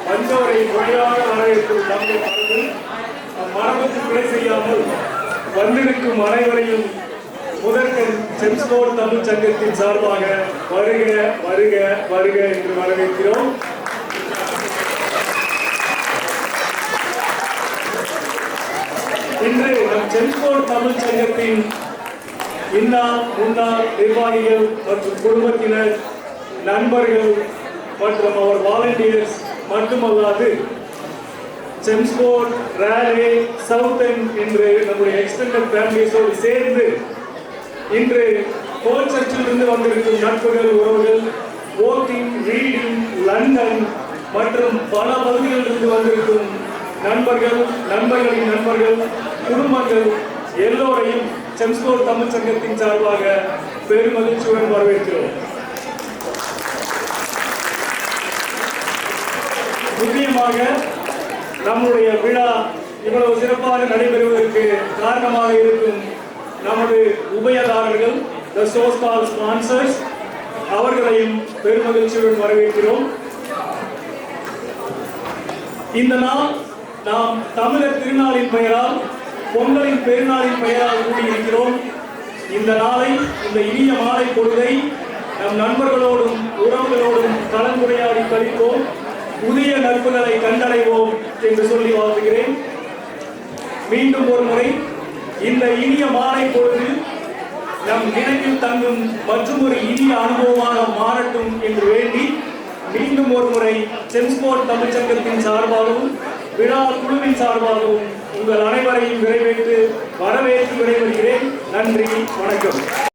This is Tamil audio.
வந்தோரை முறையாக வரவேற்பது தமிழ் மரபு. அம்மரபுக்கு பிழை செய்யாமல் வந்திருக்கும் அனைவரையும் முதற்கண் செம்ஸ்போர்ட் தமிழ் சங்கத்தின் சார்பாக வருக வருக வருக என்று வரவேற்கிறோம். இன்று நம் செம்ஸ்போர்ட் தமிழ் சங்கத்தின் முன்னாள் நிர்வாகிகள் மற்றும் குடும்பத்தினர், நண்பர்கள் மற்றும் அவர் வாலண்டியர்ஸ் மட்டுமல்லாது செம்ஸ்போர்ட், ராலே, சவுத்தன் என்று நம்முடைய எக்ஸ்டெண்டட் ஃபேமிலிஸோடு சேர்ந்து இன்று கோல்சர்ச்சிலிருந்து வந்திருக்கும் நட்புகள், உறவுகள், ஓக்கிங், ரீடிங், லண்டன் மற்றும் பல பகுதிகளிலிருந்து வந்திருக்கும் நண்பர்கள், நண்பர்களின் நண்பர்கள், குடும்பங்கள் எல்லோரையும் செம்ஸ்போர்ட் தமிழ் சங்கத்தின் சார்பாக பெருமகிழ்ச்சியுடன் வரவேற்கிறோம். முக்கியமாக நம்முடைய விழா இவ்வளவு சிறப்பாக நடைபெறுவதற்கு காரணமாக இருக்கும் நமது உபயதாரர்கள், the so-called sponsors, அவர்களையும் பெருமகிழ்ச்சியுடன் வரவேற்கிறோம். இந்த நாள் நாம் தமிழர் திருநாளின் பெயரால், பொங்கலின் பெருநாளின் பெயரால் கூடியிருக்கிறோம். இந்த நாளை, இந்த இனிய மாலை பொழுதை நம் நண்பர்களோடும் உறவுகளோடும் கலந்துரையாடி கழிப்போம், புதிய நட்புகளை கண்டடைவோம் என்று சொல்லி வாழ்த்துகிறேன். மீண்டும் ஒரு முறை இந்த இனிய மாலை பொழுது நம் நினைவில் தங்கும் மற்றும் ஒரு இனிய அனுபவமாக மாறட்டும் என்று வேண்டி மீண்டும் ஒரு முறை செம்ஸ்போர்ட் தமிழ் சங்கத்தின் சார்பாகவும் விழா குழுவின் சார்பாகவும் உங்கள் அனைவரையும் வரவேற்று விடைபெறுகிறேன். நன்றி, வணக்கம்.